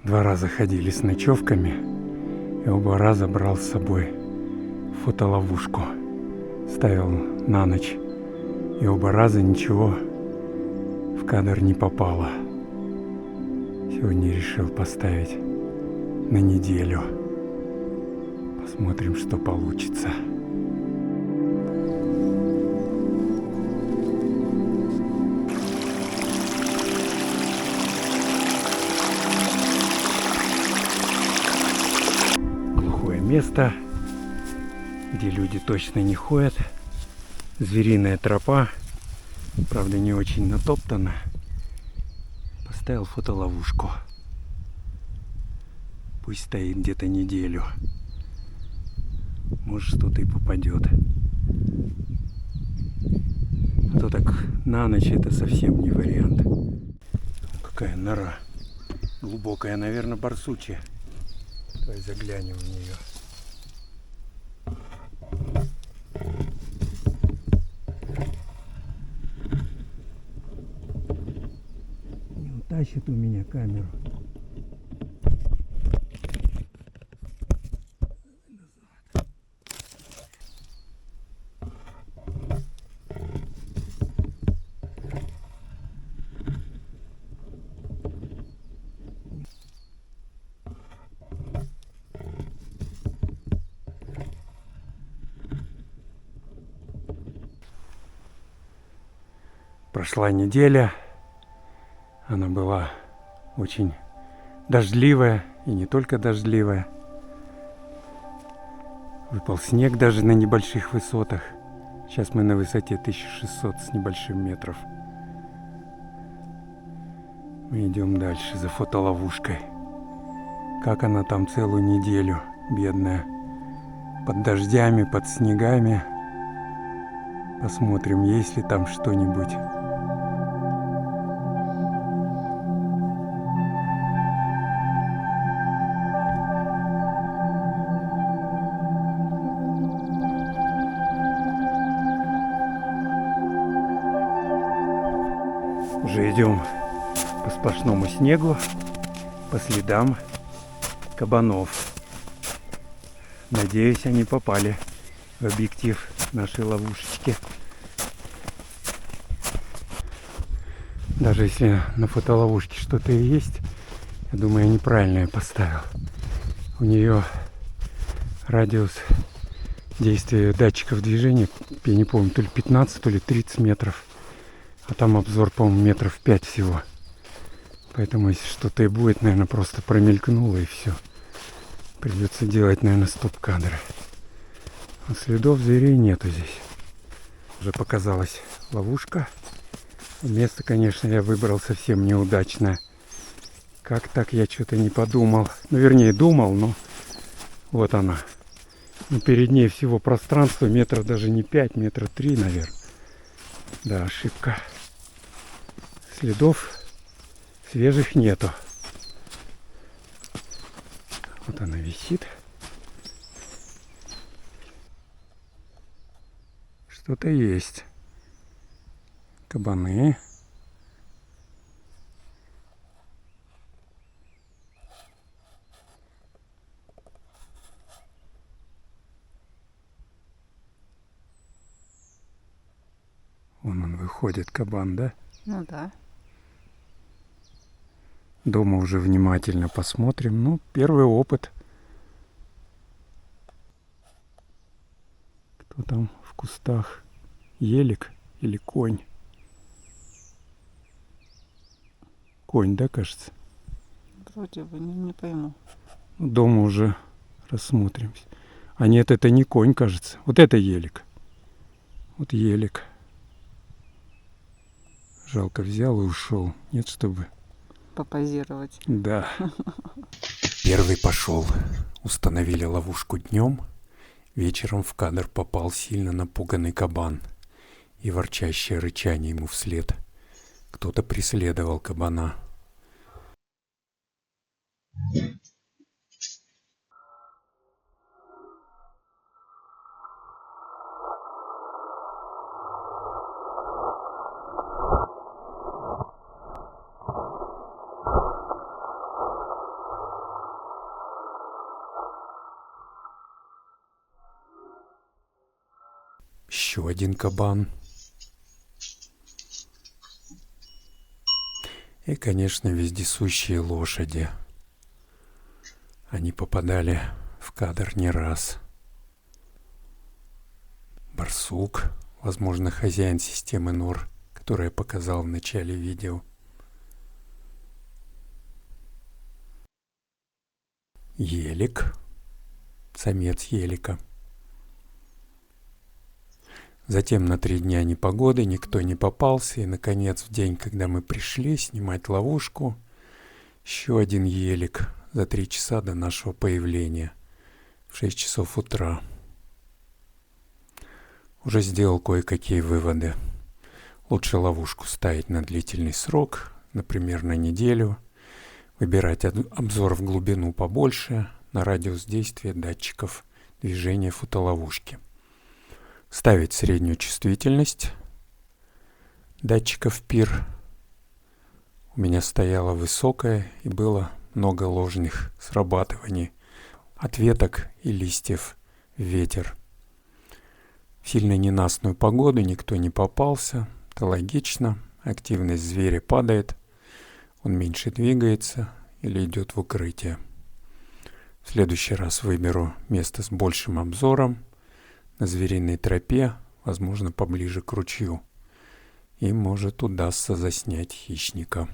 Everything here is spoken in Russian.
2 раза ходили с ночевками, и оба раза брал с собой фотоловушку. Ставил на ночь, и оба раза ничего в кадр не попало. Сегодня решил поставить на неделю. Посмотрим, что получится. Глухое место, где люди точно не ходят. Звериная тропа, правда не очень натоптана. Поставил фотоловушку. Пусть стоит где-то неделю. Может, что-то и попадет. А то так на ночь это совсем не вариант. Какая нора. Глубокая, наверное, барсучья. Давай заглянем в нее. Не утащит у меня камеру. Прошла неделя. Она была очень дождливая, и не только дождливая. Выпал снег даже на небольших высотах. Сейчас мы на высоте 1600 с небольшим метров. Мы идем дальше за фотоловушкой. Как она там целую неделю, бедная. Под дождями, под снегами. Посмотрим, есть ли там что-нибудь. Уже идем по сплошному снегу, по следам кабанов. Надеюсь, они попали в объектив нашей ловушечки. Даже если на фотоловушке что-то и есть, я думаю, я неправильно ее поставил. У нее радиус действия датчиков движения, я не помню, то ли 15, то ли 30 метров. А там обзор, по-моему, метров 5 всего. Поэтому, если что-то и будет, наверное, просто промелькнуло и все. Придется делать, наверное, стоп-кадры. А следов зверей нету здесь. Уже показалась ловушка. Место, конечно, я выбрал совсем неудачное. Как так, я что-то не подумал. Ну, вернее, думал, но вот она. Но перед ней всего пространство метров даже не 5, метра 3, наверное. Да, ошибка. Следов свежих нету. Вот она висит. Что-то есть. Кабаны. Вон он выходит, кабан, да? Ну да. Дома уже внимательно посмотрим. Ну, первый опыт. Кто там в кустах? Елик или конь? Конь, да, кажется? Вроде бы не пойму. Дома уже рассмотрим. А нет, это не конь, кажется. Вот это елик. Вот елик. Жалко, взял и ушел. Нет, чтобы... Попозировать. Да. Первый пошел. Установили ловушку днем. Вечером в кадр попал сильно напуганный кабан и ворчащее рычание ему вслед. Кто-то преследовал кабана. Еще один кабан. И, конечно, вездесущие лошади. Они попадали в кадр не раз. Барсук, возможно, хозяин системы нор, которую я показал в начале видео. Елик, самец елика. Затем на 3 дня непогоды никто не попался, и, наконец, в день, когда мы пришли снимать ловушку, еще один елик за 3 часа до нашего появления, в 6 часов утра. Уже сделал кое-какие выводы. Лучше ловушку ставить на длительный срок, например, на неделю, выбирать обзор в глубину побольше, на радиус действия датчиков движения фотоловушки. Ставить среднюю чувствительность датчиков ПИР. У меня стояла высокая и было много ложных срабатываний от веток и листьев в ветер. В сильно ненастную погоду никто не попался. Это логично. Активность зверя падает. Он меньше двигается или идет в укрытие. В следующий раз выберу место с большим обзором на звериной тропе, возможно, поближе к ручью. И может удастся заснять хищника.